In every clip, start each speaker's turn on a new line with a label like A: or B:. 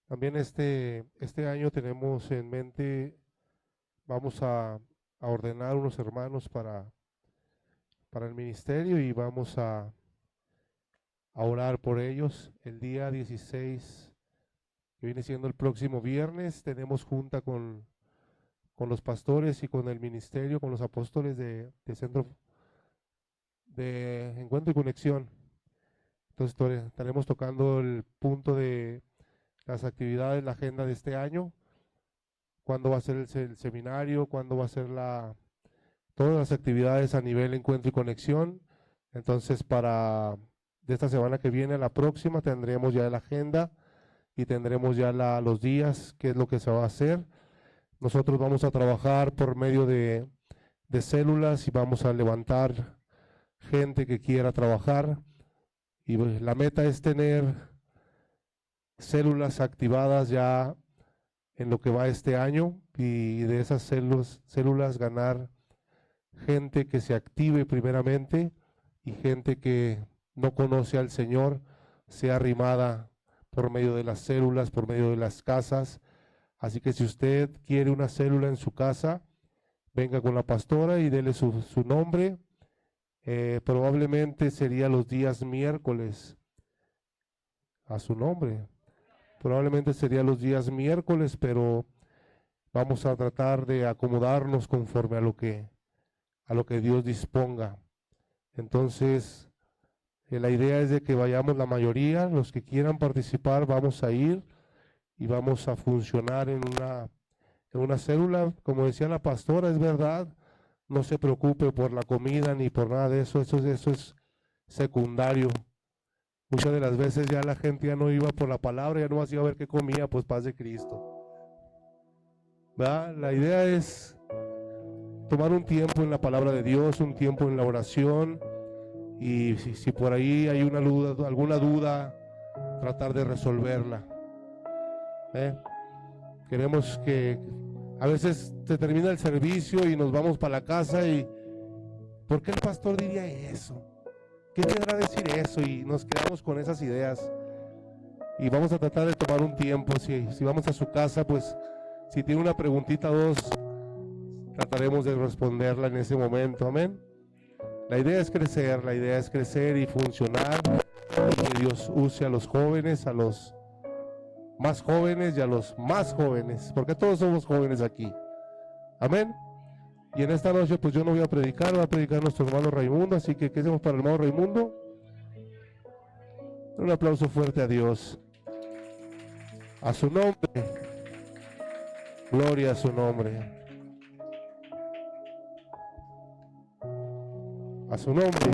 A: También este año tenemos en mente, vamos a ordenar unos hermanos para el ministerio y vamos a orar por ellos. El día 16, que viene siendo el próximo viernes, tenemos junta con los pastores y con el ministerio, con los apóstoles de Centro de Encuentro y Conexión. Entonces estaremos tocando el punto de las actividades, la agenda de este año, cuándo va a ser el seminario, cuándo va a ser todas las actividades a nivel encuentro y conexión. Entonces, de esta semana que viene a la próxima tendremos ya la agenda y tendremos ya los días, qué es lo que se va a hacer. Nosotros vamos a trabajar por medio de células y vamos a levantar gente que quiera trabajar. Y pues, la meta es tener células activadas ya en lo que va este año y de esas células ganar gente que se active primeramente y gente que no conoce al Señor sea arrimada por medio de las células, por medio de las casas. Así que si usted quiere una célula en su casa, venga con la pastora y dele su nombre. Probablemente sería los días miércoles a su nombre. Probablemente sería los días miércoles, pero vamos a tratar de acomodarnos conforme a lo que Dios disponga. Entonces, la idea es de que vayamos la mayoría, los que quieran participar, vamos a ir y vamos a funcionar en una célula. Como decía la pastora, es verdad, no se preocupe por la comida ni por nada de eso, eso es secundario. Muchas de las veces ya la gente ya no iba por la palabra, ya no hacía ver qué comía, pues paz de Cristo. ¿Verdad? La idea es tomar un tiempo en la palabra de Dios, un tiempo en la oración, y si por ahí hay alguna duda, tratar de resolverla. ¿Eh? Queremos que a veces se termina el servicio y nos vamos para la casa y ¿por qué el pastor diría eso? ¿Qué querrá decir eso? Y nos quedamos con esas ideas y vamos a tratar de tomar un tiempo. Si vamos a su casa, pues si tiene una preguntita o dos, trataremos de responderla en ese momento. Amén. La idea es crecer y funcionar, y que Dios use a los jóvenes, a los más jóvenes y a los más jóvenes, porque todos somos jóvenes aquí. Amén. Y en esta noche pues yo no voy a predicar, va a predicar nuestro hermano Raimundo, así que ¿qué hacemos para el hermano Raimundo? Un aplauso fuerte a Dios. A su nombre. Gloria a su nombre. A su nombre.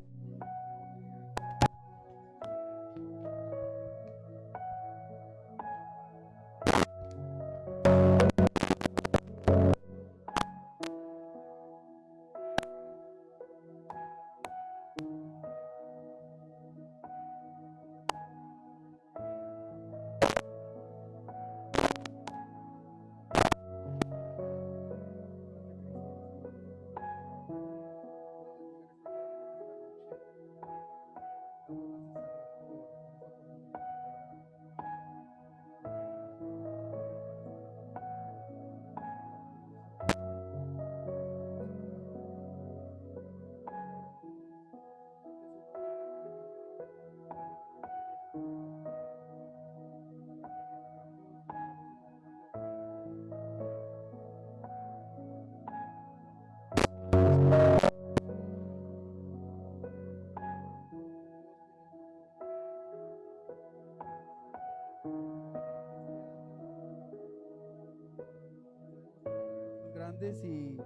B: Grandes y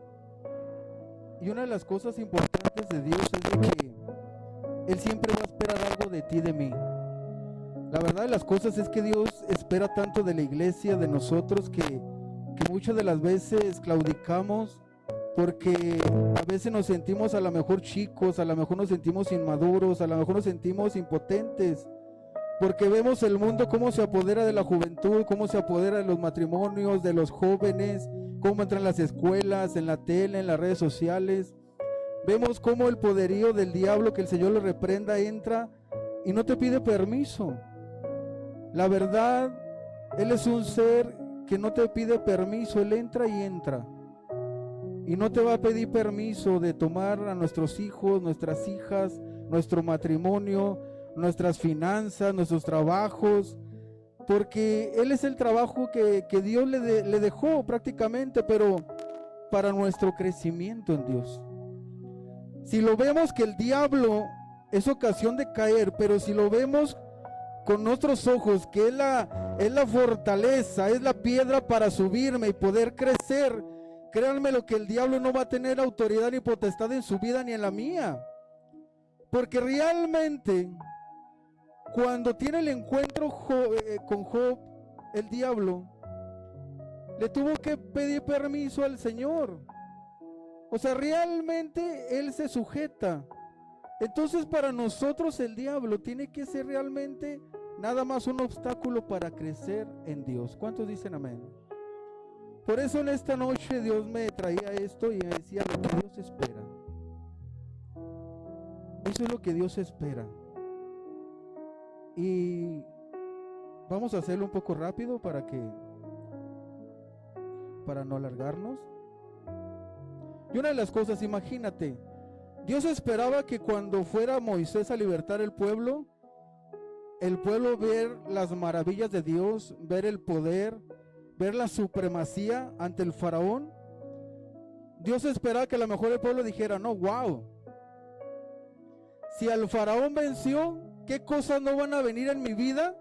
B: una de las cosas importantes de Dios es de que Él siempre va a esperar algo de ti, de mí. La verdad de las cosas es que Dios espera tanto de la iglesia, de nosotros, que muchas de las veces claudicamos porque a veces nos sentimos a lo mejor chicos, a lo mejor nos sentimos inmaduros, a lo mejor nos sentimos impotentes, porque vemos el mundo cómo se apodera de la juventud, cómo se apodera de los matrimonios, de los jóvenes, cómo entran en las escuelas, en la tele, en las redes sociales. Vemos cómo el poderío del diablo, que el Señor lo reprenda, entra y no te pide permiso. La verdad Él es un ser que no te pide permiso, Él entra y entra. Y no te va a pedir permiso de tomar a nuestros hijos, nuestras hijas, nuestro matrimonio, nuestras finanzas, nuestros trabajos, porque Él es el trabajo que Dios le dejó prácticamente, pero para nuestro crecimiento en Dios. Si lo vemos que el diablo es ocasión de caer, pero si lo vemos con nuestros ojos, que es la fortaleza, es la piedra para subirme y poder crecer, créanme lo que el diablo no va a tener autoridad ni potestad en su vida ni en la mía. Porque realmente, cuando tiene el encuentro con Job, el diablo le tuvo que pedir permiso al Señor. O sea, realmente él se sujeta. Entonces, para nosotros el diablo tiene que ser realmente nada más un obstáculo para crecer en Dios. ¿Cuántos dicen amén? Por eso en esta noche Dios me traía esto y me decía lo que Dios espera. Eso es lo que Dios espera. Y vamos a hacerlo un poco rápido para no alargarnos. Y una de las cosas, imagínate, Dios esperaba que cuando fuera Moisés a libertar el pueblo ver las maravillas de Dios, ver el poder, ver la supremacía ante el faraón. Dios esperaba que a lo mejor el pueblo dijera, no, wow, si al faraón venció, ¿qué cosas no van a venir en mi vida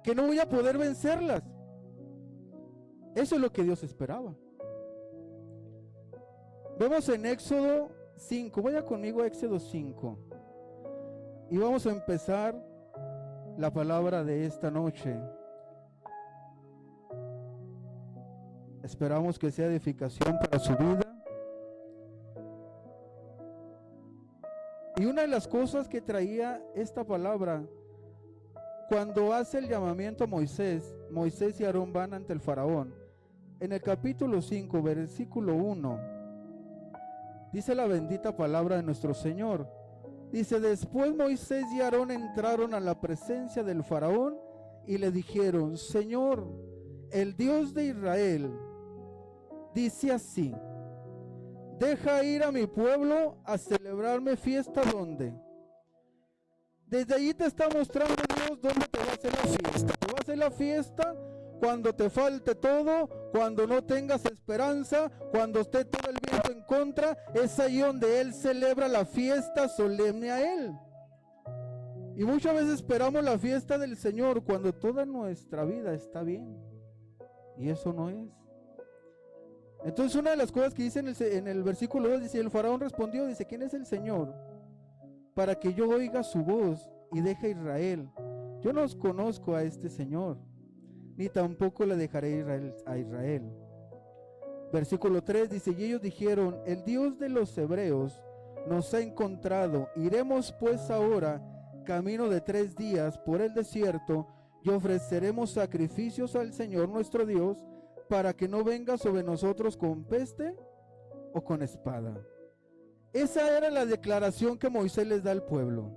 B: que no voy a poder vencerlas? Eso es lo que Dios esperaba. Vemos en Éxodo 5, vaya conmigo a Éxodo 5 y vamos a empezar la palabra de esta noche. Esperamos que sea edificación para su vida. Y una de las cosas que traía esta palabra, cuando hace el llamamiento a Moisés y Aarón van ante el faraón. En el capítulo 5, versículo 1, dice la bendita palabra de nuestro Señor. Dice, después Moisés y Aarón entraron a la presencia del faraón y le dijeron, Señor, el Dios de Israel, dice así, deja ir a mi pueblo a celebrarme fiesta. ¿Dónde? Desde allí te está mostrando Dios dónde te va a hacer la fiesta. Te va a hacer la fiesta cuando te falte todo, cuando no tengas esperanza, cuando esté todo el viento en contra. Es ahí donde Él celebra la fiesta solemne a Él. Y muchas veces esperamos la fiesta del Señor cuando toda nuestra vida está bien, y eso no es. Entonces una de las cosas que dice en el versículo 2, dice, el faraón respondió, dice, ¿quién es el Señor? Para que yo oiga su voz y deje a Israel. Yo no conozco a este Señor, ni tampoco le dejaré a Israel. Versículo 3 dice, y ellos dijeron, el Dios de los hebreos nos ha encontrado, iremos pues ahora camino de 3 días por el desierto y ofreceremos sacrificios al Señor nuestro Dios para que no venga sobre nosotros con peste o con espada. Esa era la declaración que Moisés les da al pueblo.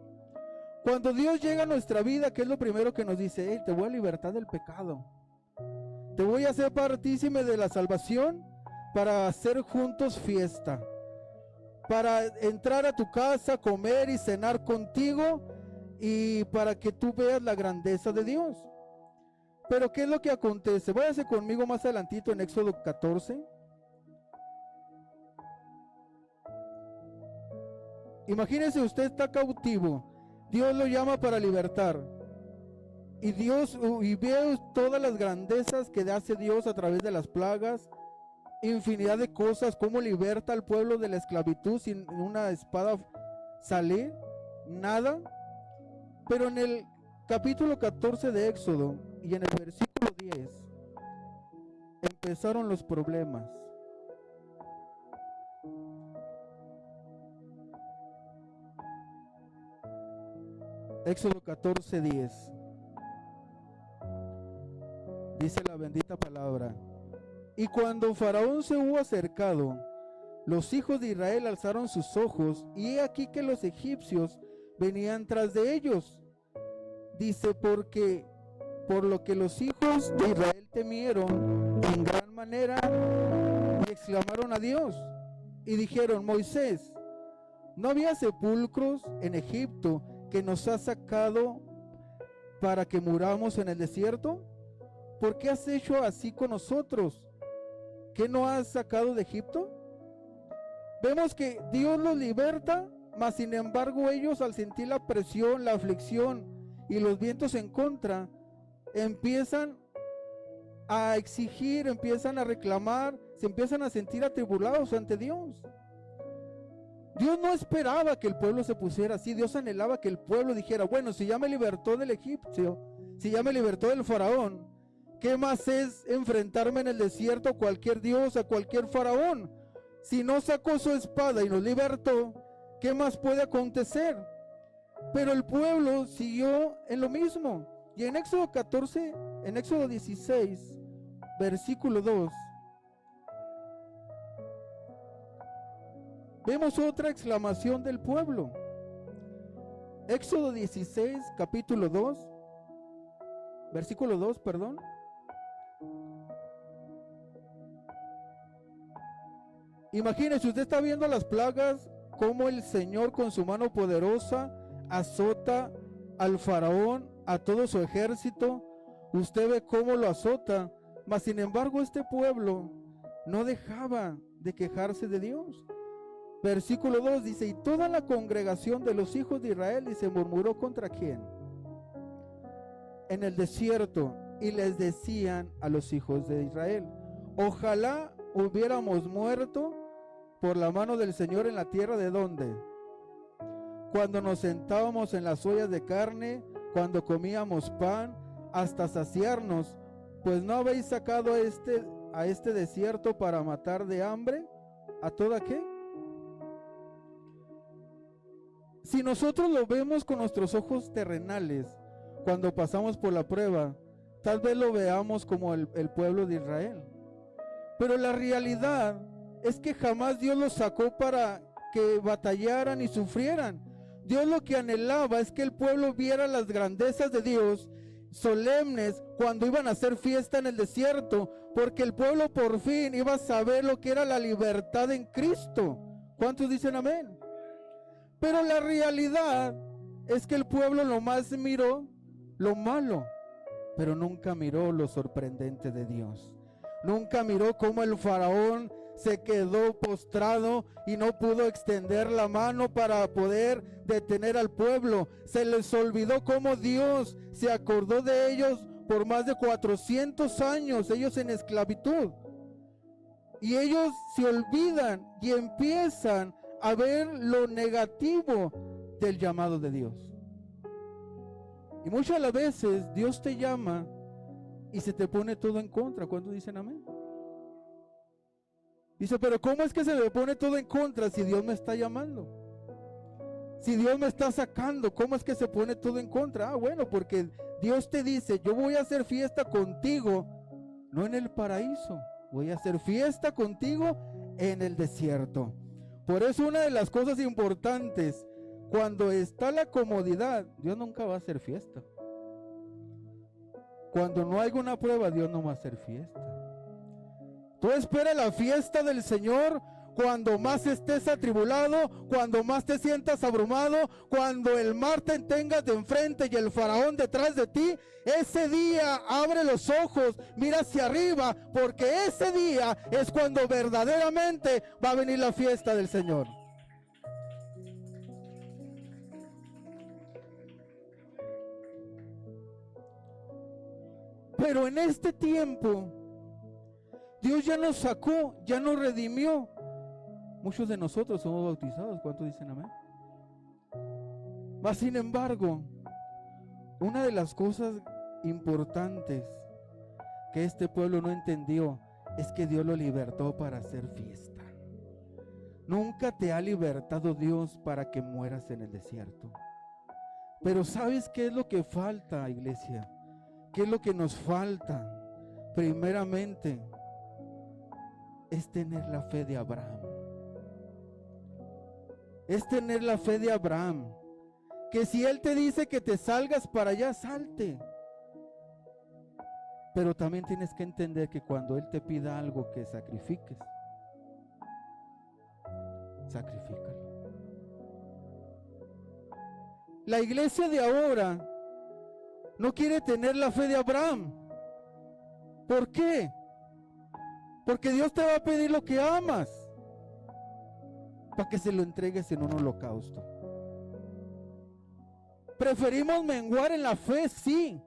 B: Cuando Dios llega a nuestra vida, ¿qué es lo primero que nos dice? Hey, te voy a libertar del pecado. Te voy a hacer partícipe de la salvación para hacer juntos fiesta. Para entrar a tu casa, comer y cenar contigo y para que tú veas la grandeza de Dios. Pero ¿qué es lo que acontece? Váyase conmigo más adelantito en Éxodo 14. Imagínese, usted está cautivo, Dios lo llama para libertar y ve todas las grandezas que hace Dios a través de las plagas, infinidad de cosas, cómo liberta al pueblo de la esclavitud sin una espada salir, nada. Pero en el capítulo 14 de Éxodo y en el versículo 10 empezaron los problemas. Éxodo 14, 10. Dice la bendita palabra. Y cuando Faraón se hubo acercado, los hijos de Israel alzaron sus ojos, y he aquí que los egipcios venían tras de ellos. Dice, porque por lo que los hijos de Israel temieron en gran manera y exclamaron a Dios y dijeron: Moisés, ¿no había sepulcros en Egipto que nos has sacado para que muramos en el desierto? ¿Por qué has hecho así con nosotros? ¿Qué no has sacado de Egipto? Vemos que Dios los liberta, mas sin embargo ellos, al sentir la presión, la aflicción y los vientos en contra, empiezan a exigir, empiezan a reclamar, se empiezan a sentir atribulados ante Dios. Dios no esperaba que el pueblo se pusiera así. Dios anhelaba que el pueblo dijera: bueno, si ya me libertó del egipcio, si ya me libertó del faraón, ¿qué más es enfrentarme en el desierto a cualquier dios, a cualquier faraón? Si no sacó su espada y nos libertó, ¿qué más puede acontecer? Pero el pueblo siguió en lo mismo. Y en Éxodo 14, en Éxodo 16, versículo 2, vemos otra exclamación del pueblo. Éxodo 16, capítulo 2, versículo 2, perdón. Imagínese, usted está viendo las plagas, cómo el Señor con su mano poderosa azota al faraón, a todo su ejército. Usted ve cómo lo azota, mas sin embargo este pueblo no dejaba de quejarse de Dios. Versículo 2 dice: y toda la congregación de los hijos de Israel, y se murmuró contra quién, en el desierto, y les decían a los hijos de Israel: ojalá hubiéramos muerto por la mano del Señor en la tierra de donde, cuando nos sentábamos en las ollas de carne, cuando comíamos pan hasta saciarnos, pues no habéis sacado a este desierto para matar de hambre a toda qué. Si nosotros lo vemos con nuestros ojos terrenales, cuando pasamos por la prueba, tal vez lo veamos como el pueblo de Israel. Pero la realidad es que jamás Dios los sacó para que batallaran y sufrieran. Dios lo que anhelaba es que el pueblo viera las grandezas de Dios solemnes cuando iban a hacer fiesta en el desierto, porque el pueblo por fin iba a saber lo que era la libertad en Cristo. ¿Cuántos dicen amén? Pero la realidad es que el pueblo nomás miró lo malo, pero nunca miró lo sorprendente de Dios. Nunca miró cómo el faraón se quedó postrado y no pudo extender la mano para poder detener al pueblo. Se les olvidó cómo Dios se acordó de ellos por más de 400 años, ellos en esclavitud. Y ellos se olvidan y empiezan a ver lo negativo del llamado de Dios. Y muchas de las veces Dios te llama y se te pone todo en contra. ¿Cuántos dicen amén? Dice: pero ¿cómo es que se me pone todo en contra si Dios me está llamando? Si Dios me está sacando, ¿cómo es que se pone todo en contra? Ah, bueno, porque Dios te dice: yo voy a hacer fiesta contigo, no en el paraíso, voy a hacer fiesta contigo en el desierto. Por eso una de las cosas importantes, cuando está la comodidad, Dios nunca va a hacer fiesta. Cuando no hay una prueba, Dios no va a hacer fiesta. Tú espera la fiesta del Señor cuando más estés atribulado, cuando más te sientas abrumado, cuando el mar te tengas de enfrente y el faraón detrás de ti. Ese día abre los ojos, mira hacia arriba, porque ese día es cuando verdaderamente va a venir la fiesta del Señor. Pero en este tiempo Dios ya nos sacó, ya nos redimió. Muchos de nosotros somos bautizados. ¿Cuántos dicen amén? Mas sin embargo, una de las cosas importantes que este pueblo no entendió es que Dios lo libertó para hacer fiesta. Nunca te ha libertado Dios para que mueras en el desierto. Pero ¿sabes qué es lo que falta, iglesia? ¿Qué es lo que nos falta? Primeramente, es tener la fe de Abraham. Es tener la fe de Abraham. Que si Él te dice que te salgas para allá, salte. Pero también tienes que entender que cuando Él te pida algo que sacrifiques, sacrifícalo. La iglesia de ahora no quiere tener la fe de Abraham. ¿Por qué? Porque Dios te va a pedir lo que amas para que se lo entregues en un holocausto. Preferimos menguar en la fe, sí,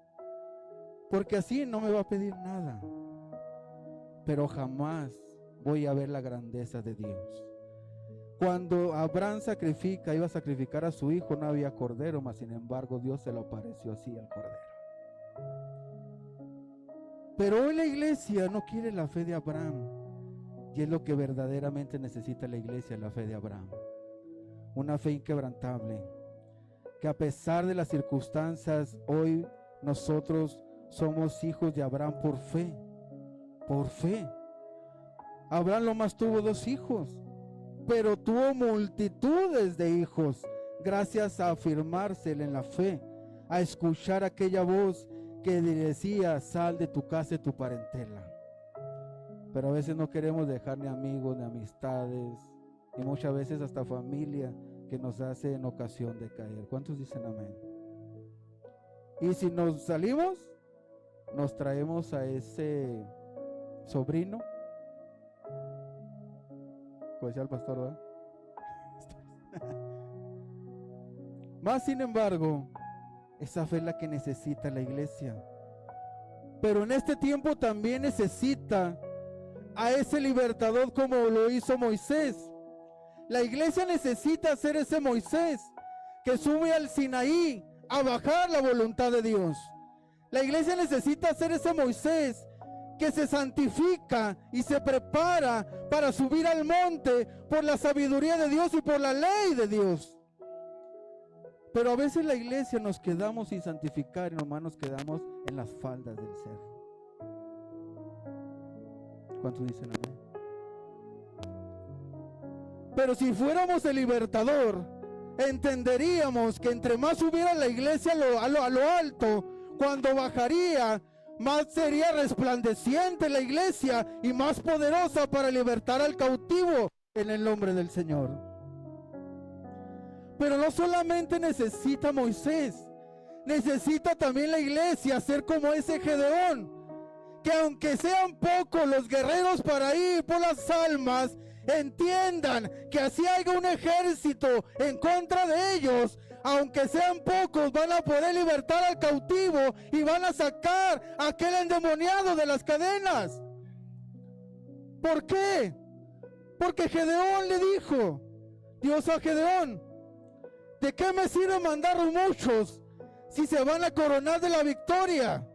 B: porque así no me va a pedir nada, pero jamás voy a ver la grandeza de Dios. Cuando Abraham iba a sacrificar a su hijo, no había cordero, mas sin embargo Dios se lo apareció así al cordero. Pero hoy la iglesia no quiere la fe de Abraham, y es lo que verdaderamente necesita la iglesia, la fe de Abraham. Una fe inquebrantable, que a pesar de las circunstancias, hoy nosotros somos hijos de Abraham por fe, por fe. Abraham lo más tuvo 2 hijos, pero tuvo multitudes de hijos, gracias a afirmarse en la fe, a escuchar aquella voz que decía: sal de tu casa y tu parentela. Pero a veces no queremos dejar ni amigos, ni amistades, y muchas veces hasta familia, que nos hace en ocasión de caer. ¿Cuántos dicen amén? Y si nos salimos, nos traemos a ese sobrino, como decía el pastor, ¿verdad? Más sin embargo, esa fe es la que necesita la iglesia. Pero en este tiempo también necesita a ese libertador, como lo hizo Moisés. La iglesia necesita ser ese Moisés que sube al Sinaí a bajar la voluntad de Dios. La iglesia necesita ser ese Moisés que se santifica y se prepara para subir al monte por la sabiduría de Dios y por la ley de Dios. Pero a veces la iglesia nos quedamos sin santificar y nomás nos quedamos en las faldas del cerro. ¿Cuántos dicen amén? Pero si fuéramos el libertador, entenderíamos que entre más subiera la iglesia a lo alto, cuando bajaría, más sería resplandeciente la iglesia y más poderosa para libertar al cautivo en el nombre del Señor. Pero no solamente necesita Moisés, necesita también la iglesia ser como ese Gedeón, que aunque sean pocos los guerreros para ir por las almas, entiendan que así haya un ejército en contra de ellos, aunque sean pocos, van a poder libertar al cautivo y van a sacar a aquel endemoniado de las cadenas. ¿Por qué? Porque Gedeón le dijo, Dios a Gedeón: ¿de qué me sirve mandar muchos si se van a coronar de la victoria?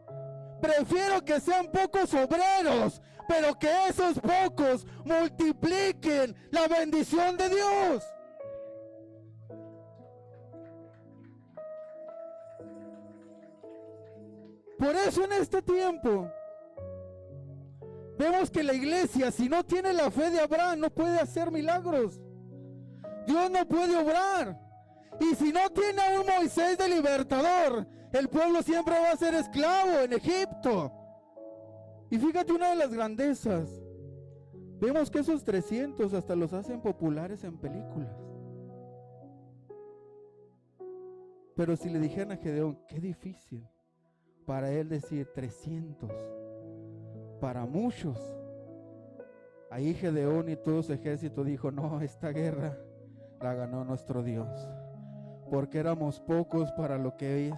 B: Prefiero que sean pocos obreros, pero que esos pocos multipliquen la bendición de Dios. Por eso en este tiempo vemos que la iglesia, si no tiene la fe de Abraham, no puede hacer milagros. Dios no puede obrar. Y si no tiene a un Moisés de libertador, el pueblo siempre va a ser esclavo en Egipto. Y fíjate una de las grandezas. Vemos que esos 300 hasta los hacen populares en películas. Pero si le dijeran a Gedeón, qué difícil para él decir 300, para muchos. Ahí Gedeón y todo su ejército dijo, no, esta guerra la ganó nuestro Dios, porque éramos pocos para lo que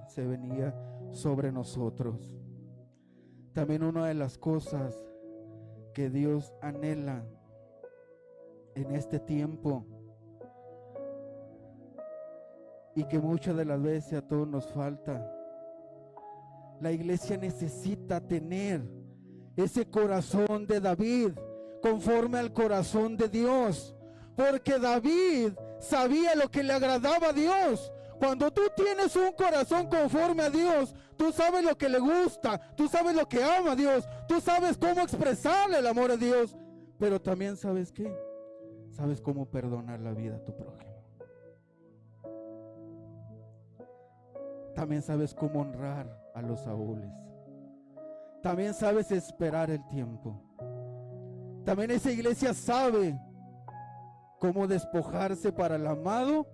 B: se venía sobre nosotros. También una de las cosas que Dios anhela en este tiempo y que muchas de las veces a todos nos falta, la iglesia necesita tener ese corazón de David conforme al corazón de Dios, porque David sabía lo que le agradaba a Dios. Cuando tú tienes un corazón conforme a Dios, tú sabes lo que le gusta, tú sabes lo que ama a Dios, tú sabes cómo expresarle el amor a Dios, pero también sabes qué, sabes cómo perdonar la vida a tu prójimo. También sabes cómo honrar a los Saúles. también sabes esperar el tiempo. También esa iglesia sabe cómo despojarse para el amado,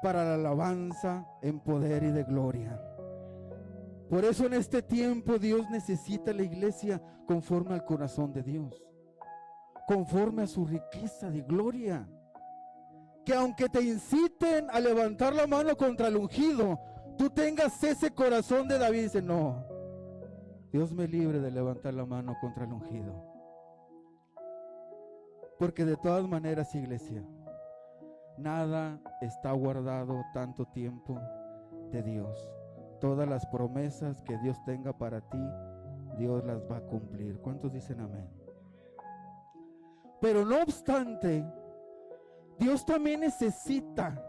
B: para la alabanza en poder y de gloria. Por eso en este tiempo Dios necesita la iglesia conforme al corazón de Dios, conforme a su riqueza de gloria. Que aunque te inciten a levantar la mano contra el ungido, tú tengas ese corazón de David. Dice, no, Dios me libre de levantar la mano contra el ungido. Porque de todas maneras, iglesia, nada está guardado tanto tiempo de Dios. Todas las promesas que Dios tenga para ti, Dios las va a cumplir. ¿Cuántos dicen amén? Pero no obstante, Dios también necesita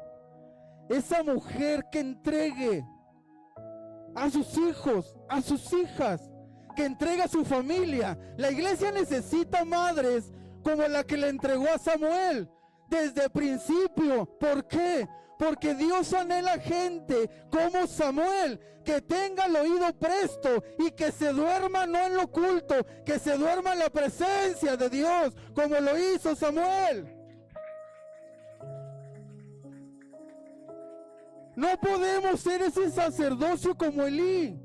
B: esa mujer que entregue a sus hijos, a sus hijas, que entregue a su familia. La iglesia necesita madres como la que le entregó a Samuel desde el principio. ¿Por qué? Porque Dios anhela gente como Samuel, que tenga el oído presto y que se duerma no en lo oculto, que se duerma en la presencia de Dios, como lo hizo Samuel. No podemos ser ese sacerdocio como Elí.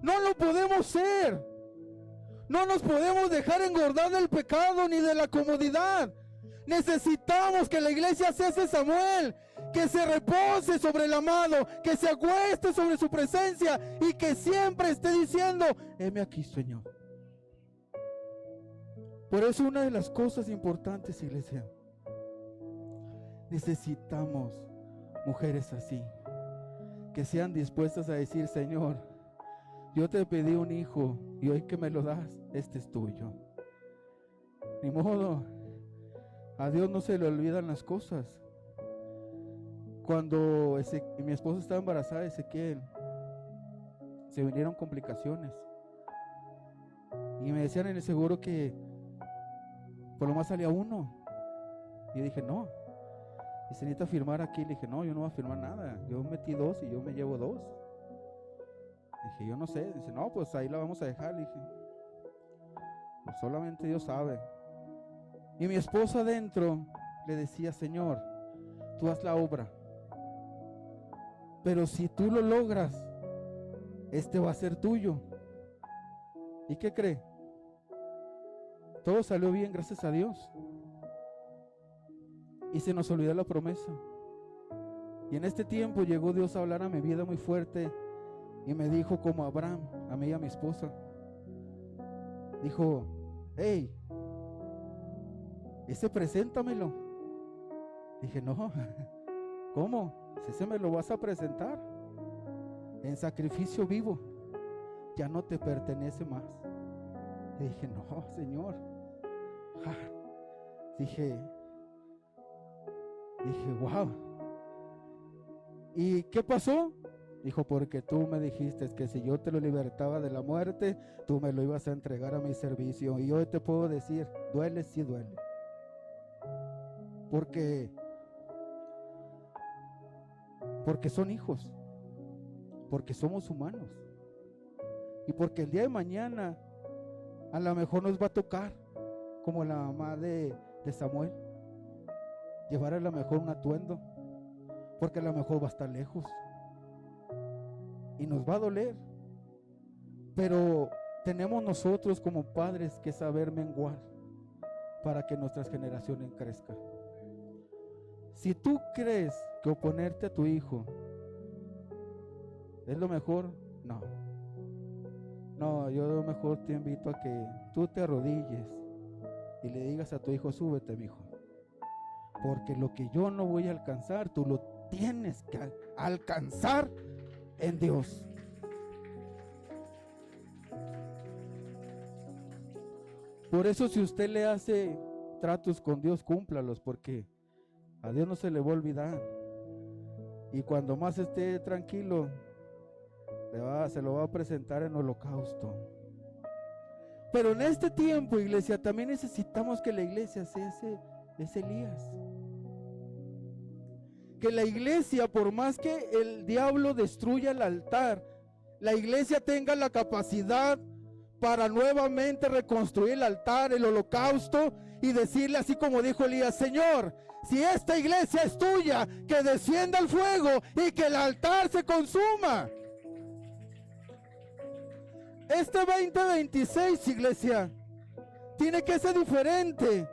B: No lo podemos ser. No nos podemos dejar engordar del pecado ni de la comodidad. Necesitamos que la iglesia sea ese Samuel, que se repose sobre el amado, que se acueste sobre su presencia y que siempre esté diciendo, heme aquí, Señor. Por eso una de las cosas importantes, iglesia, necesitamos mujeres así, que sean dispuestas a decir, Señor, yo te pedí un hijo y hoy que me lo das, este es tuyo. Ni modo, a Dios no se le olvidan las cosas. Cuando mi esposa estaba embarazada de Ezequiel, se vinieron complicaciones y me decían en el seguro que por lo más salía uno. Y yo dije, no. Y se necesita firmar aquí. Le dije, no, yo no voy a firmar nada. Yo metí 2 y yo me llevo 2. Dije, yo no sé. Dice, no, pues ahí la vamos a dejar. Le dije, pues solamente Dios sabe. Y mi esposa adentro le decía, Señor, tú haz la obra. Pero si tú lo logras, este va a ser tuyo. ¿Y qué cree? Todo salió bien, gracias a Dios. Y se nos olvidó la promesa. Y en este tiempo llegó Dios a hablar a mi vida muy fuerte. Y me dijo como Abraham, a mí y a mi esposa. Dijo, hey, ese preséntamelo. Dije, no, ¿cómo? Si ese me lo vas a presentar en sacrificio vivo, ya no te pertenece más. Y dije, no, Señor. Dije, wow. ¿Y qué pasó? Dijo, porque tú me dijiste que si yo te lo libertaba de la muerte, tú me lo ibas a entregar a mi servicio. Y hoy te puedo decir, duele, sí duele. Porque son hijos, porque somos humanos, y porque el día de mañana a lo mejor nos va a tocar, como la mamá de Samuel, llevar a lo mejor un atuendo, porque a lo mejor va a estar lejos y nos va a doler, pero tenemos nosotros como padres que saber menguar para que nuestras generaciones crezcan. Si tú crees que oponerte a tu hijo es lo mejor, no, yo mejor te invito a que tú te arrodilles y le digas a tu hijo, súbete, mi hijo, porque lo que yo no voy a alcanzar, tú lo tienes que alcanzar en Dios. Por eso, si usted le hace tratos con Dios, cúmplalos, porque a Dios no se le va a olvidar. Y cuando más esté tranquilo, se lo va a presentar en holocausto. Pero en este tiempo, iglesia, también necesitamos que la iglesia sea ese Elías. Que la iglesia, por más que el diablo destruya el altar, la iglesia tenga la capacidad para nuevamente reconstruir el altar, el holocausto, y decirle así como dijo Elías: Señor, si esta iglesia es tuya, que descienda el fuego y que el altar se consuma. Este 2026, iglesia, tiene que ser diferente,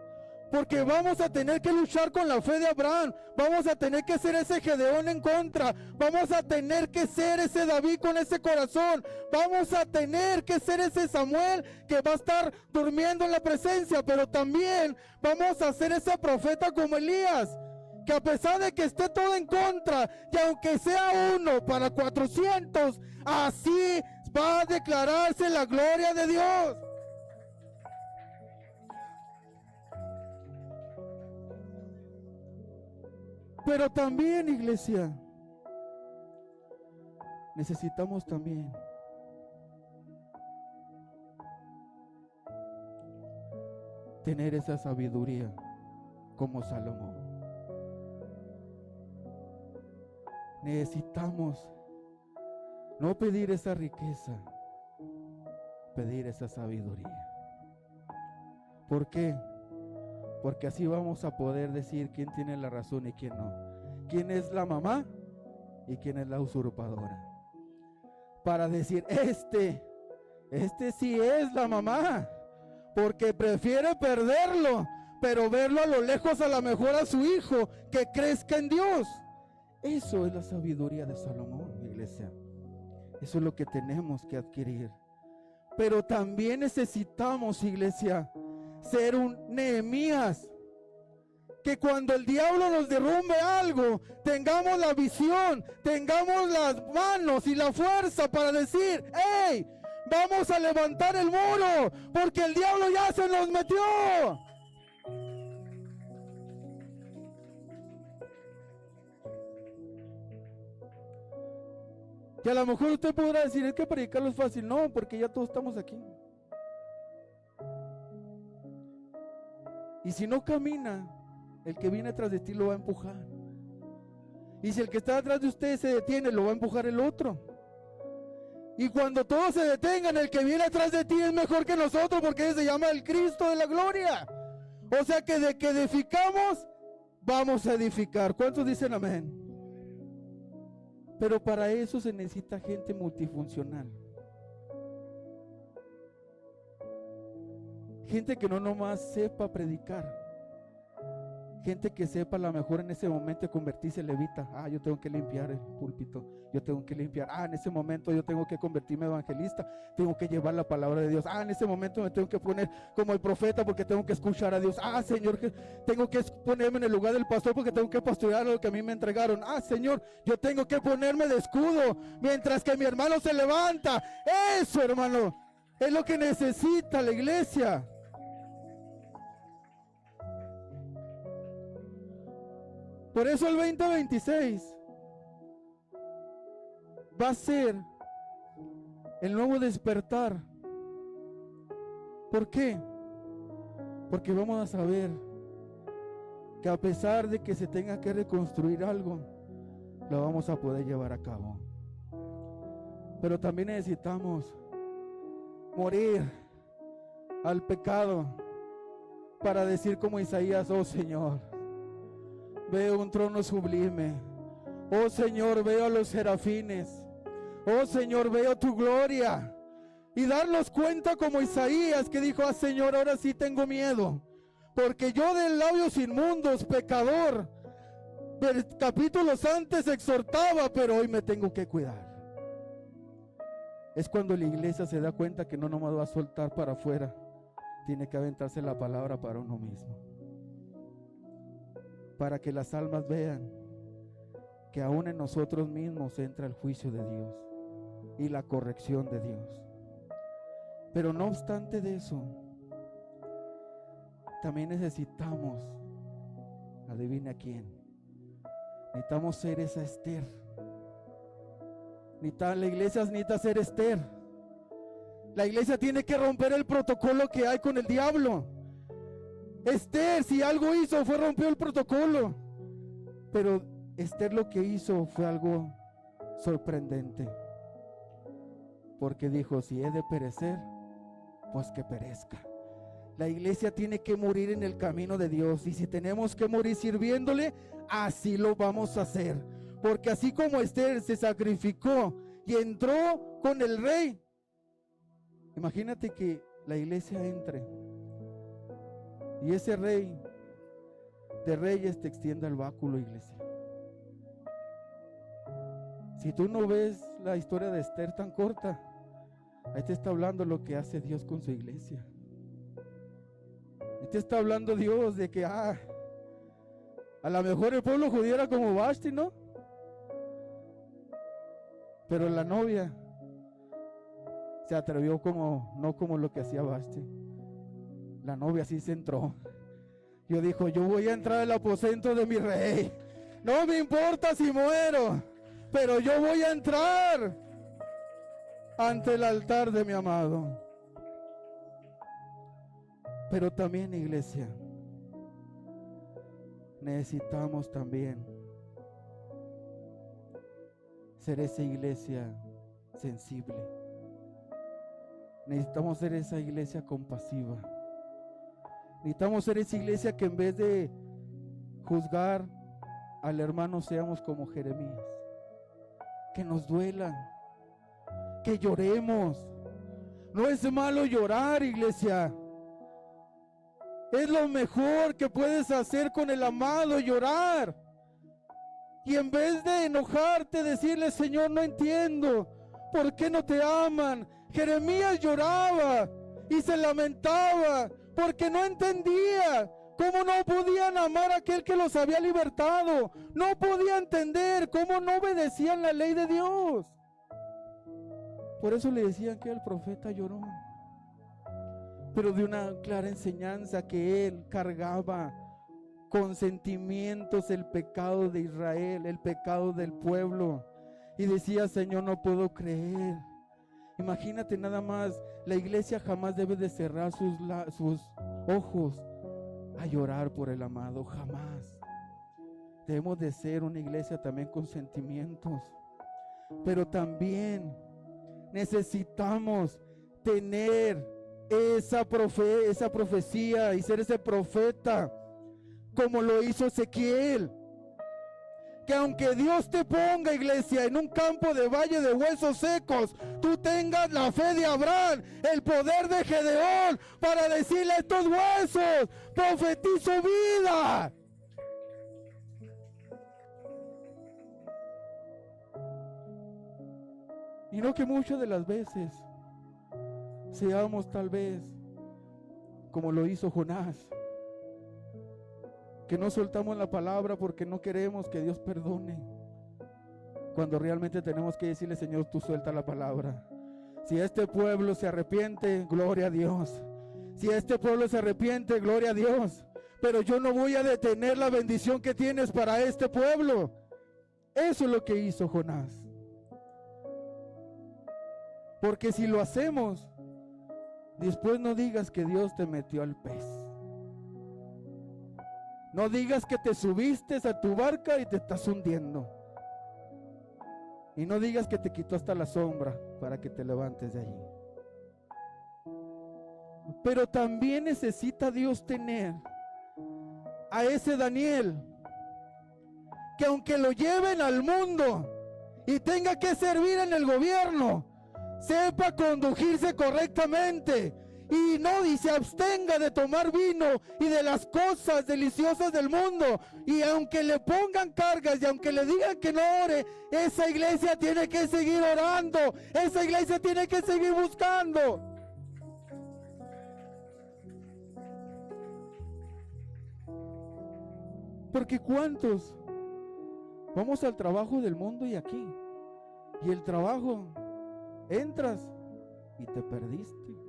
B: porque vamos a tener que luchar con la fe de Abraham, vamos a tener que ser ese Gedeón en contra, vamos a tener que ser ese David con ese corazón, vamos a tener que ser ese Samuel que va a estar durmiendo en la presencia, pero también vamos a ser ese profeta como Elías, que a pesar de que esté todo en contra, y aunque sea 1 para 400, así va a declararse la gloria de Dios. Pero también, iglesia, necesitamos también tener esa sabiduría como Salomón. Necesitamos no pedir esa riqueza, pedir esa sabiduría. ¿Por qué? Porque así vamos a poder decir quién tiene la razón y quién no. Quién es la mamá y quién es la usurpadora. Para decir, este sí es la mamá, porque prefiere perderlo, pero verlo a lo lejos, a lo mejor a su hijo, que crezca en Dios. Eso es la sabiduría de Salomón, iglesia. Eso es lo que tenemos que adquirir. Pero también necesitamos, iglesia, ser un Nehemías, que cuando el diablo nos derrumbe algo, tengamos la visión, tengamos las manos y la fuerza para decir: ¡hey! Vamos a levantar el muro, porque el diablo ya se nos metió. Y a lo mejor usted podrá decir: es que predicarlo es fácil. No, porque ya todos estamos aquí. Y si no camina, el que viene atrás de ti lo va a empujar. Y si el que está atrás de usted se detiene, lo va a empujar el otro. Y cuando todos se detengan, el que viene atrás de ti es mejor que nosotros, porque se llama el Cristo de la gloria. O sea que de que edificamos, vamos a edificar. ¿Cuántos dicen amén? Pero para eso se necesita gente multifuncional. Gente que no nomás sepa predicar, gente que sepa a lo mejor en ese momento convertirse en levita. Yo tengo que limpiar el púlpito, yo tengo que limpiar. En ese momento yo tengo que convertirme en evangelista, tengo que llevar la palabra de Dios. En ese momento me tengo que poner como el profeta porque tengo que escuchar a Dios. Señor, tengo que ponerme en el lugar del pastor porque tengo que pastorear lo que a mí me entregaron. Señor, yo tengo que ponerme de escudo mientras que mi hermano se levanta. Eso, hermano, es lo que necesita la iglesia. Por eso el 2026 va a ser el nuevo despertar. ¿Por qué? Porque vamos a saber que a pesar de que se tenga que reconstruir algo, lo vamos a poder llevar a cabo. Pero también necesitamos morir al pecado para decir como Isaías: oh Señor, veo un trono sublime. Oh Señor, veo a los serafines. Oh Señor, veo tu gloria. Y darnos cuenta como Isaías, que dijo: Señor, ahora sí tengo miedo, porque yo de labios inmundos, pecador, capítulos antes exhortaba, pero hoy me tengo que cuidar. Es cuando la iglesia se da cuenta que no nomás va a soltar para afuera, tiene que aventarse la palabra para uno mismo, para que las almas vean que aún en nosotros mismos entra el juicio de Dios y la corrección de Dios. Pero no obstante de eso, también necesitamos, adivina quién, necesitamos ser esa Esther. La iglesia necesita ser Esther. La iglesia tiene que romper el protocolo que hay con el diablo. Esther, si algo hizo, fue rompió el protocolo. Pero Esther lo que hizo fue algo sorprendente. Porque dijo: si he de perecer, pues que perezca. La iglesia tiene que morir en el camino de Dios, y si tenemos que morir sirviéndole, así lo vamos a hacer. Porque así como Esther se sacrificó y entró con el rey, imagínate que la iglesia entre y ese rey de reyes te extienda el báculo, iglesia. Si tú no ves la historia de Esther tan corta, ahí te está hablando lo que hace Dios con su iglesia. Ahí te está hablando Dios de que a lo mejor el pueblo judío era como Vashti, ¿no? Pero la novia se atrevió no como lo que hacía Vashti. La novia sí se entró. Yo dijo, yo voy a entrar al aposento de mi rey. No me importa si muero, pero yo voy a entrar ante el altar de mi amado. Pero también, iglesia, necesitamos también ser esa iglesia sensible. Necesitamos ser esa iglesia compasiva. Necesitamos ser esa iglesia que en vez de juzgar al hermano seamos como Jeremías. Que nos duela, que lloremos. No es malo llorar, iglesia. Es lo mejor que puedes hacer con el amado, llorar. Y en vez de enojarte, decirle, Señor, no entiendo, ¿por qué no te aman? Jeremías lloraba y se lamentaba porque no entendía cómo no podían amar a aquel que los había libertado. No podía entender cómo no obedecían la ley de Dios. Por eso le decían que el profeta lloró, pero de una clara enseñanza que él cargaba con sentimientos el pecado de Israel, el pecado del pueblo, y decía, Señor, no puedo creer. Imagínate nada más, la iglesia jamás debe de cerrar sus ojos a llorar por el amado, jamás. Debemos de ser una iglesia también con sentimientos, pero también necesitamos tener esa profecía y ser ese profeta como lo hizo Ezequiel. Que aunque Dios te ponga, iglesia, en un campo de valle de huesos secos, tú tengas la fe de Abraham, el poder de Gedeón, para decirle a estos huesos, profetizo vida. Y no que muchas de las veces seamos tal vez como lo hizo Jonás, que no soltamos la palabra porque no queremos que Dios perdone, cuando realmente tenemos que decirle, Señor, tú suelta la palabra. Si este pueblo se arrepiente, gloria a Dios. Si este pueblo se arrepiente, gloria a Dios. Pero yo no voy a detener la bendición que tienes para este pueblo. Eso es lo que hizo Jonás. Porque si lo hacemos, después no digas que Dios te metió al pez. No digas que te subiste a tu barca y te estás hundiendo. Y no digas que te quitó hasta la sombra para que te levantes de allí. Pero también necesita Dios tener a ese Daniel, que aunque lo lleven al mundo y tenga que servir en el gobierno, sepa conducirse correctamente y se abstenga de tomar vino y de las cosas deliciosas del mundo. Y aunque le pongan cargas y aunque le digan que no ore, esa iglesia tiene que seguir orando, esa iglesia tiene que seguir buscando. Porque ¿cuántos vamos al trabajo del mundo y aquí? Y el trabajo, entras y te perdiste.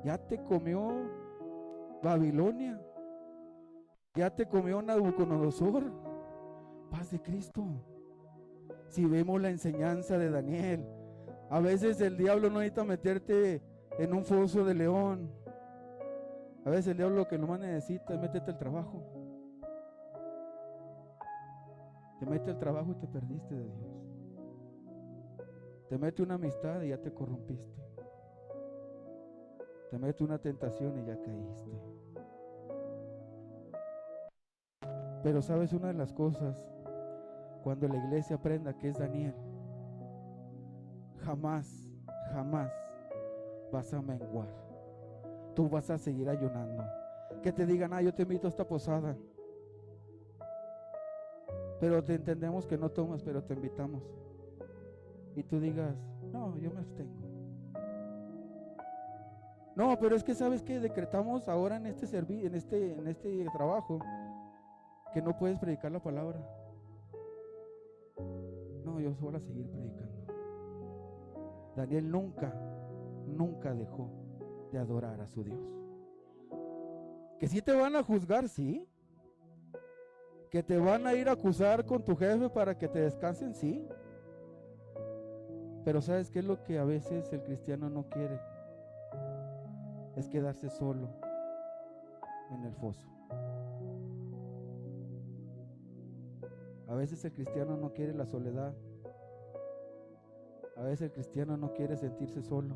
B: Ya te comió Babilonia, ya te comió Nabucodonosor. Paz de Cristo. Si vemos la enseñanza de Daniel, a veces el diablo no necesita meterte en un foso de león. A veces el diablo lo que nomás necesita es meterte al trabajo. Te mete al trabajo y te perdiste de Dios. Te mete una amistad y ya te corrompiste. Te mete una tentación y ya caíste. Pero sabes una de las cosas, cuando la iglesia aprenda que es Daniel, jamás, jamás vas a menguar. Tú vas a seguir ayunando. Que te digan, yo te invito a esta posada, pero te entendemos que no tomas, pero te invitamos. Y tú digas, no, yo me abstengo. No, pero es que sabes que decretamos ahora en este servicio, en este trabajo, que no puedes predicar la palabra. No, yo voy a seguir predicando. Daniel nunca dejó de adorar a su Dios. Que sí te van a juzgar, sí. Que te van a ir a acusar con tu jefe para que te descansen, sí. Pero ¿sabes qué es lo que a veces el cristiano no quiere? Es quedarse solo en el foso. A veces el cristiano no quiere la soledad. A veces el cristiano no quiere sentirse solo.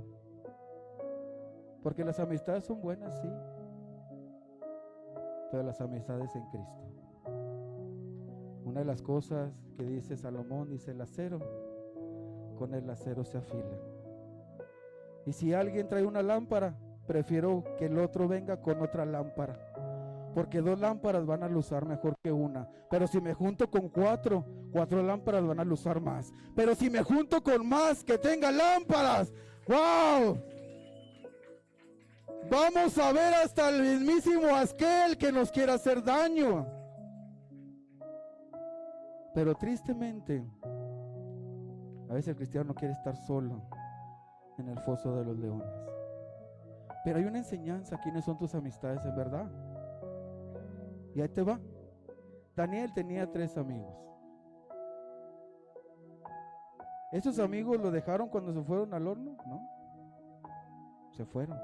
B: Porque las amistades son buenas, sí. Pero las amistades en Cristo. Una de las cosas que dice Salomón, dice el acero, con el acero se afila. Y si alguien trae una lámpara, prefiero que el otro venga con otra lámpara. Porque 2 lámparas van a luzar mejor que una. Pero si me junto con 4 lámparas van a luzar más. Pero si me junto con más que tenga lámparas, ¡wow! Vamos a ver hasta el mismísimo aquel que nos quiera hacer daño. Pero tristemente, a veces el cristiano no quiere estar solo en el foso de los leones. Pero hay una enseñanza, ¿quiénes son tus amistades en verdad? Y ahí te va. Daniel tenía 3 amigos. ¿Esos amigos lo dejaron cuando se fueron al horno? No, se fueron.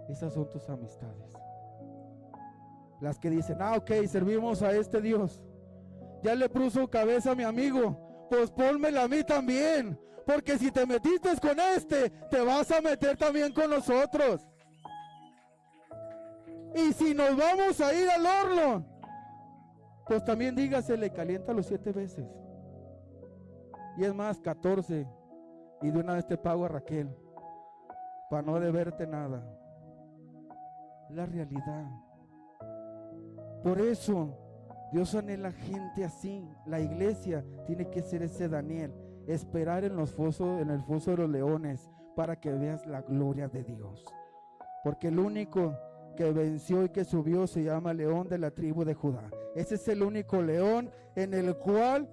B: Esas son tus amistades. Las que dicen, ok, servimos a este Dios. Ya le puso cabeza a mi amigo, pues pónmela a mí también. Porque si te metiste con este, te vas a meter también con nosotros. Y si nos vamos a ir al horno, pues también dígasele, caliéntalo 7 veces. Y es más, 14. Y de una vez te pago a Raquel, para no deberte nada. La realidad. Por eso Dios anhela gente así. La iglesia tiene que ser ese Daniel, esperar en el foso de los leones, para que veas la gloria de Dios. Porque el único que venció y que subió se llama León de la tribu de Judá. Ese es el único león en el cual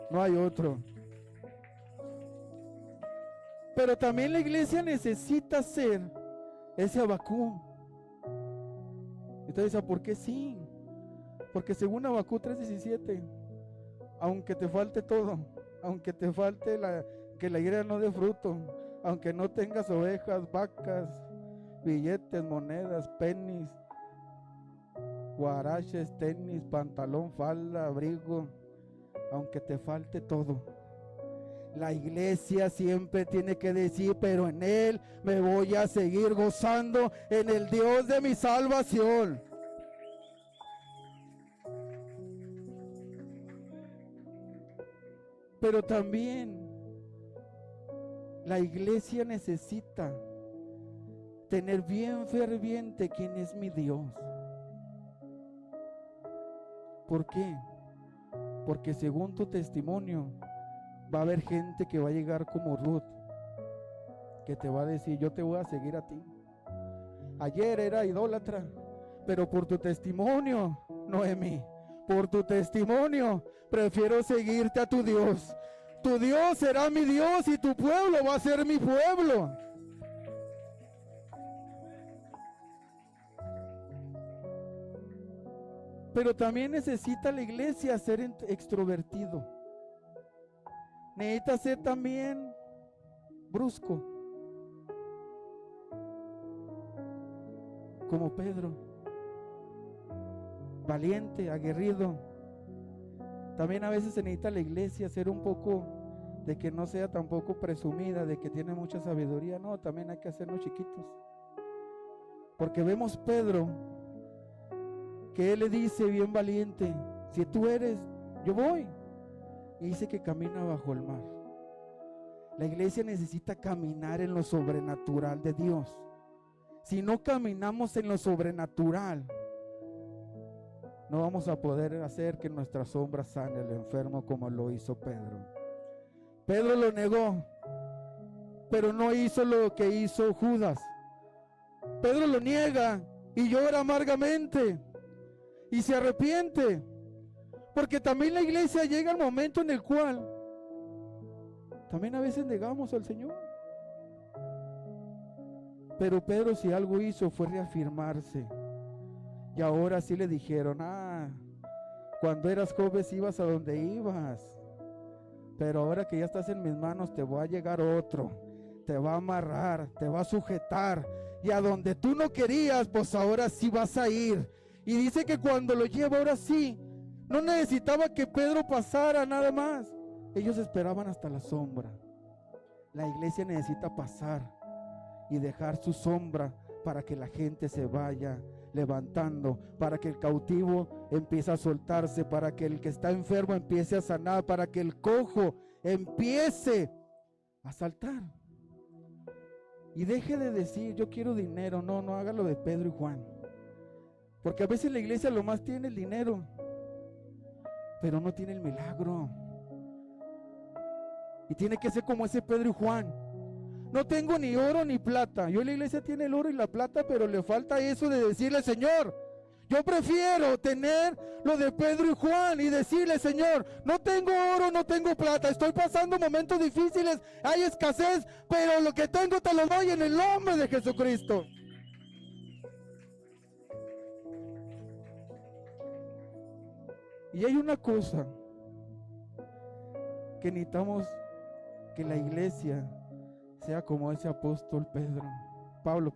B: no hay otro. Pero también la iglesia necesita ser ese Abacú. Entonces, ¿por qué sí? Porque según Abacú 3:17, aunque te falte todo, aunque te falte que la higuera no dé fruto, aunque no tengas ovejas, vacas, billetes, monedas, pennies, guaraches, tenis, pantalón, falda, abrigo, aunque te falte todo, la iglesia siempre tiene que decir, pero en Él me voy a seguir gozando, en el Dios de mi salvación. Pero también la iglesia necesita tener bien ferviente quién es mi Dios. ¿Por qué? Porque según tu testimonio va a haber gente que va a llegar como Ruth, que te va a decir, yo te voy a seguir a ti. Ayer era idólatra, pero por tu testimonio, Noemí, por tu testimonio, prefiero seguirte a tu Dios. Tu Dios será mi Dios y tu pueblo va a ser mi pueblo. Pero también necesita la iglesia ser extrovertido. Necesita ser también brusco, como Pedro, valiente, aguerrido. También a veces se necesita la iglesia ser un poco de que no sea tampoco presumida, de que tiene mucha sabiduría. No, también hay que hacernos chiquitos. Porque vemos Pedro, que él le dice bien valiente, si tú eres, yo voy. Y dice que camina bajo el mar. La iglesia necesita caminar en lo sobrenatural de Dios. Si no caminamos en lo sobrenatural, no vamos a poder hacer que nuestra sombra sane al enfermo como lo hizo Pedro. Pedro lo negó, pero no hizo lo que hizo Judas. Pedro lo niega y llora amargamente y se arrepiente, porque también la iglesia llega al momento en el cual también a veces negamos al Señor. Pero Pedro, si algo hizo, fue reafirmarse. Y ahora sí le dijeron, cuando eras joven ibas a donde ibas, pero ahora que ya estás en mis manos, te va a llegar otro, te va a amarrar, te va a sujetar, y a donde tú no querías, pues ahora sí vas a ir. Y dice que cuando lo lleva, ahora sí, no necesitaba que Pedro pasara nada más. Ellos esperaban hasta la sombra. La iglesia necesita pasar y dejar su sombra para que la gente se vaya levantando, para que el cautivo empiece a soltarse, para que el que está enfermo empiece a sanar, para que el cojo empiece a saltar. Y deje de decir, yo quiero dinero. No, no haga lo de Pedro y Juan. Porque a veces la iglesia lo más tiene el dinero, pero no tiene el milagro. Y tiene que ser como ese Pedro y Juan. No tengo ni oro ni plata. Yo, la iglesia tiene el oro y la plata, pero le falta eso de decirle, Señor, yo prefiero tener lo de Pedro y Juan y decirle, Señor, no tengo oro, no tengo plata, estoy pasando momentos difíciles, hay escasez, pero lo que tengo te lo doy en el nombre de Jesucristo. Y hay una cosa que necesitamos, que la iglesia sea como ese apóstol Pablo,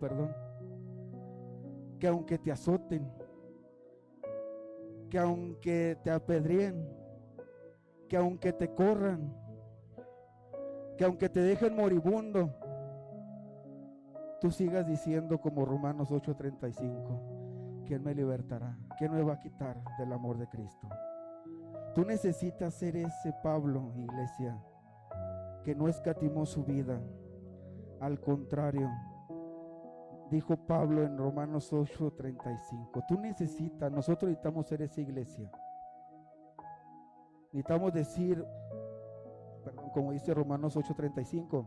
B: que aunque te azoten, que aunque te apedreen, que aunque te corran, que aunque te dejen moribundo, tú sigas diciendo como Romanos 8:35, ¿quién me libertará? ¿Quién me va a quitar del amor de Cristo? Tú necesitas ser ese Pablo, iglesia, que no escatimó su vida. Al contrario, dijo Pablo en Romanos 8:35, nosotros necesitamos ser esa iglesia. Necesitamos decir, como dice Romanos 8:35,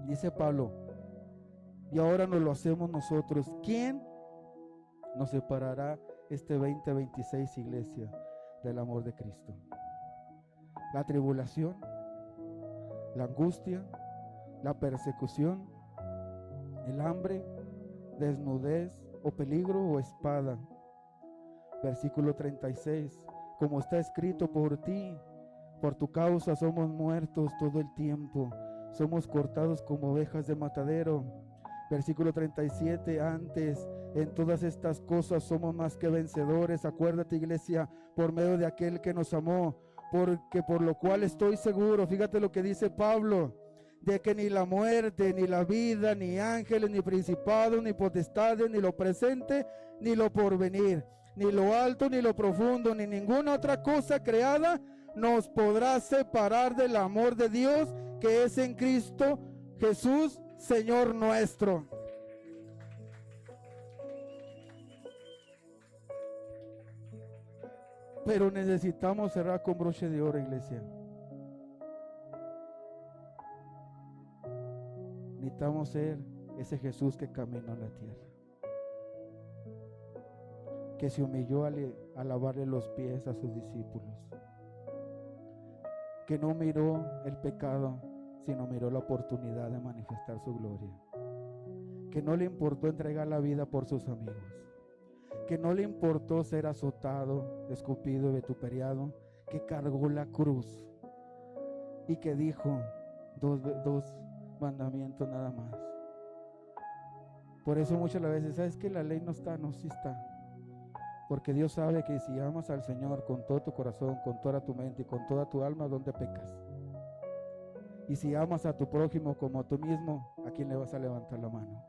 B: dice Pablo, y ahora nos lo hacemos nosotros. ¿Quién nos separará este 2026, iglesia, del amor de Cristo? La tribulación, la angustia, la persecución, el hambre, desnudez o peligro o espada. Versículo 36, como está escrito, por ti, por tu causa somos muertos todo el tiempo, somos cortados como ovejas de matadero. Versículo 37, antes en todas estas cosas somos más que vencedores, acuérdate, iglesia, por medio de aquel que nos amó, porque por lo cual estoy seguro, fíjate lo que dice Pablo, de que ni la muerte, ni la vida, ni ángeles, ni principados, ni potestades, ni lo presente, ni lo porvenir, ni lo alto, ni lo profundo, ni ninguna otra cosa creada nos podrá separar del amor de Dios que es en Cristo Jesús, Señor nuestro. Pero necesitamos cerrar con broche de oro, iglesia. Necesitamos ser ese Jesús que caminó en la tierra, que se humilló a lavarle los pies a sus discípulos, que no miró el pecado, sino miró la oportunidad de manifestar su gloria, que no le importó entregar la vida por sus amigos, que no le importó ser azotado, escupido y vituperiado, que cargó la cruz y que dijo dos mandamientos nada más. Por eso muchas veces, ¿sabes que la ley no está? No, sí está. Porque Dios sabe que si amas al Señor con todo tu corazón, con toda tu mente y con toda tu alma, ¿dónde pecas? Y si amas a tu prójimo como a tú mismo, ¿a quién le vas a levantar la mano?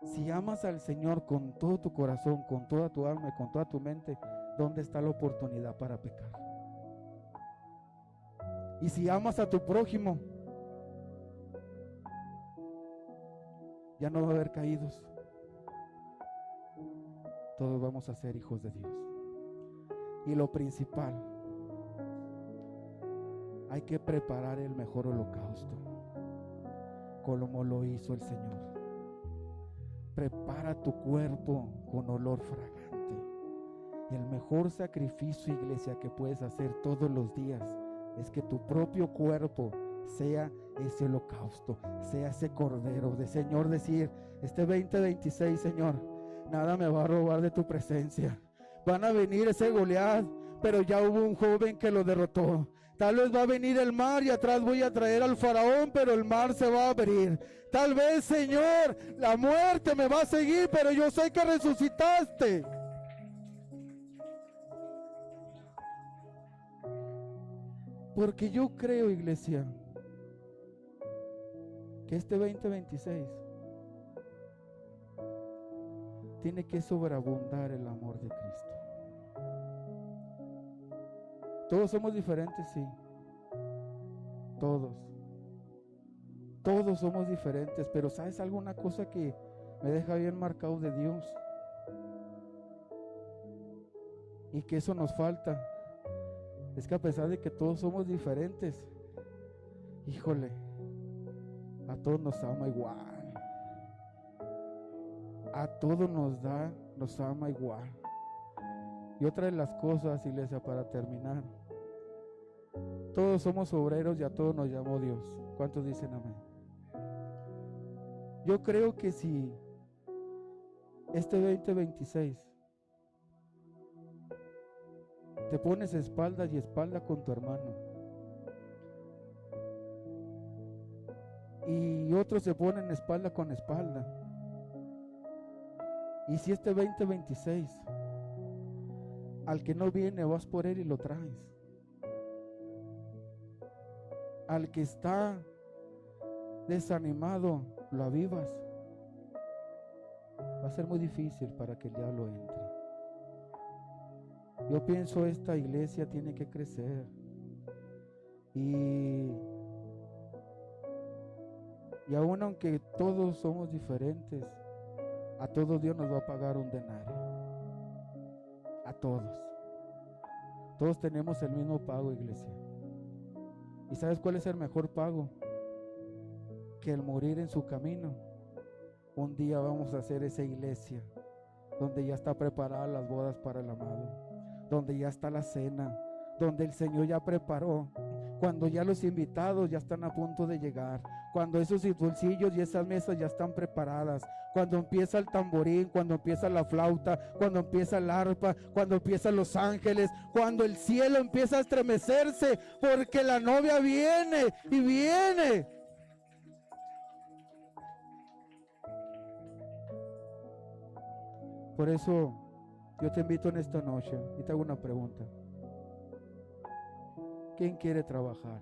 B: Si amas al Señor con todo tu corazón, con toda tu alma y con toda tu mente, ¿dónde está la oportunidad para pecar? Y si amas a tu prójimo, ya no va a haber caídos. Todos vamos a ser hijos de Dios. Y lo principal, hay que preparar el mejor holocausto, como lo hizo el Señor. Prepara tu cuerpo con olor fragante. El mejor sacrificio, iglesia, que puedes hacer todos los días es que tu propio cuerpo sea ese holocausto, sea ese cordero de Señor, decir, este 2026, Señor, nada me va a robar de tu presencia. Van a venir ese Goliat, pero ya hubo un joven que lo derrotó. Tal vez va a venir el mar y atrás voy a traer al faraón, pero el mar se va a abrir. Tal vez, Señor, la muerte me va a seguir, pero yo sé que resucitaste. Porque yo creo, iglesia, que este 2026 tiene que sobreabundar el amor de Cristo. Todos somos diferentes, sí. Todos somos diferentes, pero ¿sabes alguna cosa que me deja bien marcado de Dios? Y que eso nos falta. Es que a pesar de que todos somos diferentes, híjole, a todos nos ama igual. A todos nos ama igual. Y otra de las cosas, iglesia, para terminar, todos somos obreros y a todos nos llamó Dios. ¿Cuántos dicen amén? Yo creo que si este 2026 te pones espalda y espalda con tu hermano y otros se ponen espalda con espalda, y si este 2026 al que no viene vas por él y lo traes, al que está desanimado lo avivas, va a ser muy difícil para que el diablo entre. Yo pienso esta iglesia tiene que crecer y aún aunque todos somos diferentes, a todos Dios nos va a pagar un denario. A todos tenemos el mismo pago, iglesia. ¿Y sabes cuál es el mejor pago? Que el morir en su camino. Un día vamos a hacer esa iglesia donde ya está preparada las bodas para el amado, donde ya está la cena, donde el Señor ya preparó, cuando ya los invitados ya están a punto de llegar, cuando esos bolsillos y esas mesas ya están preparadas, cuando empieza el tamborín, cuando empieza la flauta, cuando empieza el arpa, cuando empiezan los ángeles, cuando el cielo empieza a estremecerse, porque la novia viene y viene. Por eso yo te invito en esta noche y te hago una pregunta. ¿Quién quiere trabajar?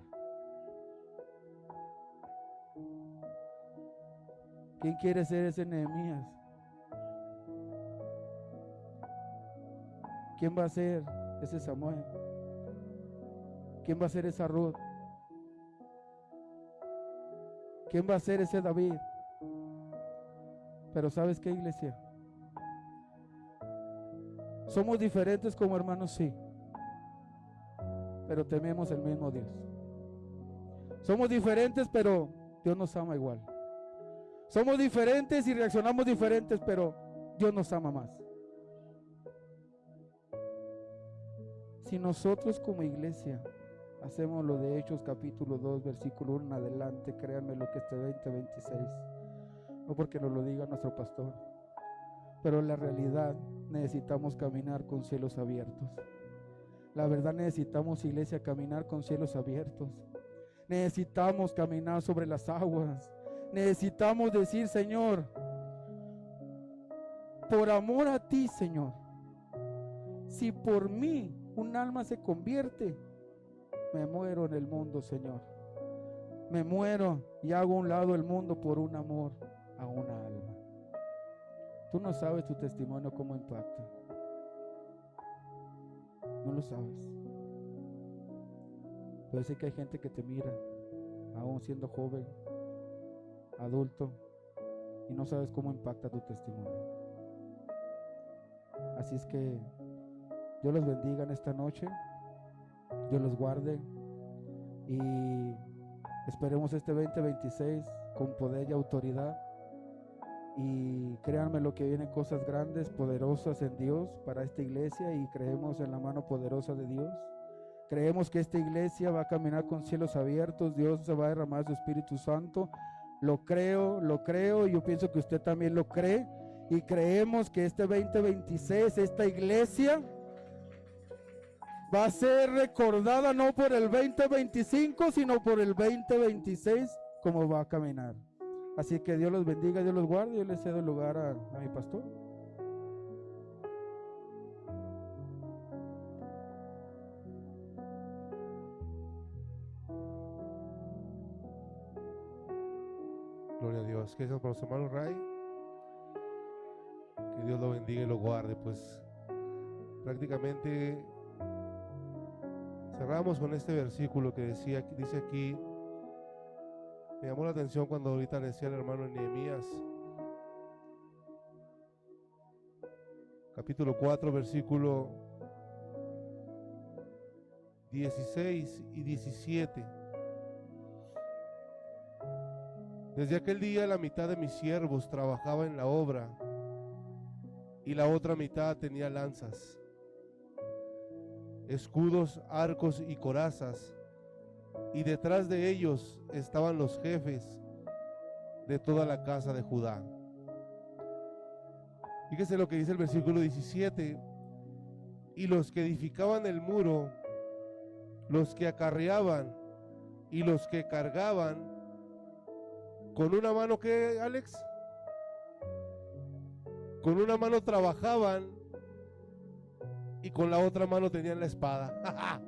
B: ¿Quién quiere ser ese Nehemías? ¿Quién va a ser ese Samuel? ¿Quién va a ser esa Ruth? ¿Quién va a ser ese David? Pero ¿sabes qué, iglesia? Somos diferentes como hermanos, sí, pero tememos el mismo Dios. Somos diferentes, pero Dios nos ama igual. Somos diferentes y reaccionamos diferentes, pero Dios nos ama más. Si nosotros como iglesia hacemos lo de Hechos capítulo 2 versículo 1 en adelante, créanme lo que este 2026, no porque nos lo diga nuestro pastor, pero la realidad necesitamos caminar con cielos abiertos. La verdad, necesitamos, iglesia, caminar con cielos abiertos. Necesitamos caminar sobre las aguas. Necesitamos decir, Señor, por amor a ti, Señor, si por mí un alma se convierte, Me muero en el mundo, Señor. Me muero y hago a un lado el mundo por un amor a una alma. Tú no sabes tu testimonio cómo impacta. No lo sabes. Pero sé que hay gente que te mira, aún siendo joven, adulto, y no sabes cómo impacta tu testimonio. Así es que Dios los bendiga en esta noche, Dios los guarde y esperemos este 2026 con poder y autoridad. Y créanme lo que vienen cosas grandes, poderosas en Dios para esta iglesia, y creemos en la mano poderosa de Dios. Creemos que esta iglesia va a caminar con cielos abiertos, Dios se va a derramar su Espíritu Santo. Lo creo, y yo pienso que usted también lo cree. Y creemos que este 2026, esta iglesia va a ser recordada no por el 2025, sino por el 2026, como va a caminar. Así que Dios los bendiga, Dios los guarde. Yo le cedo el lugar a mi pastor.
A: Gloria a Dios. ¿Qué dicen por los hermanos Ray? Que Dios lo bendiga y lo guarde. Pues prácticamente cerramos con este versículo que dice aquí. Me llamó la atención cuando ahorita decía el hermano en Nehemías, capítulo 4, versículo 16 y 17. Desde aquel día la mitad de mis siervos trabajaba en la obra y la otra mitad tenía lanzas, escudos, arcos y corazas, y detrás de ellos estaban los jefes de toda la casa de Judá. Fíjese lo que dice el versículo 17: y los que edificaban el muro, los que acarreaban y los que cargaban, con una mano, ¿qué, Alex? Con una mano trabajaban y con la otra mano tenían la espada.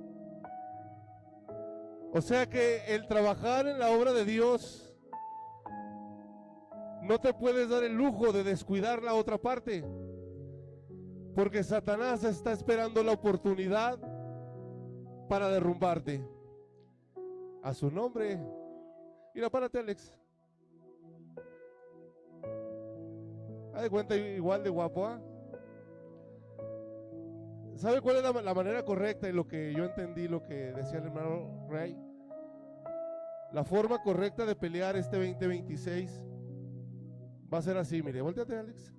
A: O sea que el trabajar en la obra de Dios, no te puedes dar el lujo de descuidar la otra parte, porque Satanás está esperando la oportunidad para derrumbarte. A su nombre. Mira, párate, Alex. Haz de cuenta, igual de guapo, ¿ah? ¿Sabe cuál es la manera correcta? Y lo que yo entendí, lo que decía el hermano Ray, la forma correcta de pelear este 2026 va a ser así. Mire, volteate, Alex.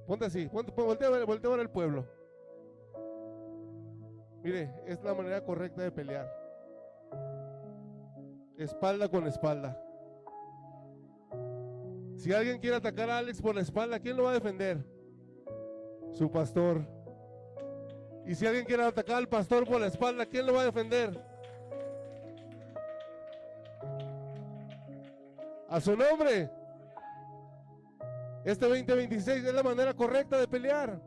A: Ponte así, voltea a ver el pueblo. Mire, es la manera correcta de pelear. Espalda con espalda. Si alguien quiere atacar a Alex por la espalda, ¿quién lo va a defender? Su pastor. Y si alguien quiere atacar al pastor por la espalda, ¿quién lo va a defender? A su nombre. Este 2026 es la manera correcta de pelear.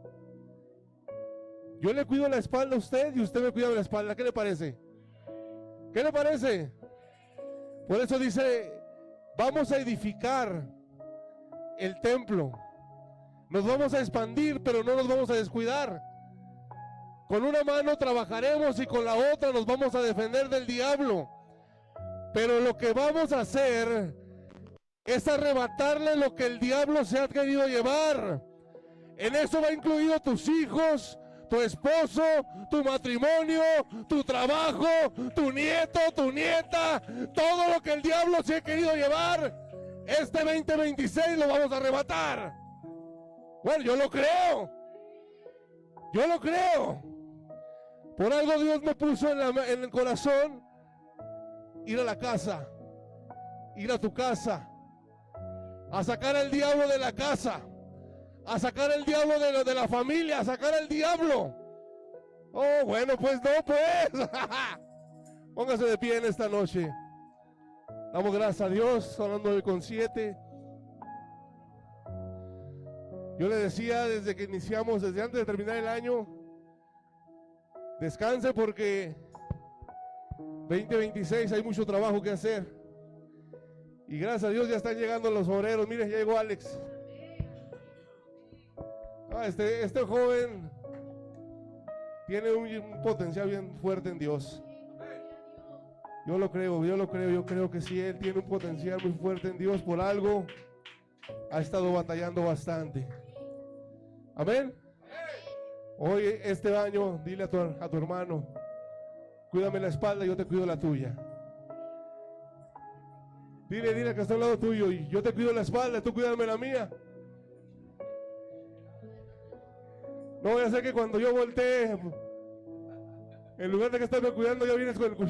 A: Yo le cuido la espalda a usted y usted me cuida la espalda. ¿Qué le parece? ¿Qué le parece? Por eso dice, vamos a edificar el templo. Nos vamos a expandir, pero no nos vamos a descuidar. Con una mano trabajaremos y con la otra nos vamos a defender del diablo. Pero lo que vamos a hacer es arrebatarle lo que el diablo se ha querido llevar. En eso va incluido tus hijos, tu esposo, tu matrimonio, tu trabajo, tu nieto, tu nieta, todo lo que el diablo se ha querido llevar. Este 2026 lo vamos a arrebatar. Bueno, yo lo creo. Yo lo creo. Por algo Dios me puso en el corazón ir a la casa, ir a tu casa, a sacar al diablo de la casa, a sacar el diablo de la familia, a sacar al diablo. Oh, bueno, pues no, pues. Póngase de pie en esta noche. Damos gracias a Dios, sonando con 7. Yo le decía desde que iniciamos, desde antes de terminar el año, descanse porque 2026 hay mucho trabajo que hacer. Y gracias a Dios ya están llegando los obreros. Mire, ya llegó Alex. Este joven tiene un potencial bien fuerte en Dios. Yo creo que sí, él tiene un potencial muy fuerte en Dios. Por algo ha estado batallando bastante. Amén. Hoy, este año, dile a tu hermano: cuídame la espalda, yo te cuido la tuya. Dile que está al lado tuyo: y yo te cuido la espalda, tú cuídame la mía. No voy a hacer que cuando yo voltee, en lugar de que estarme cuidando, ya vienes con el cuchillo.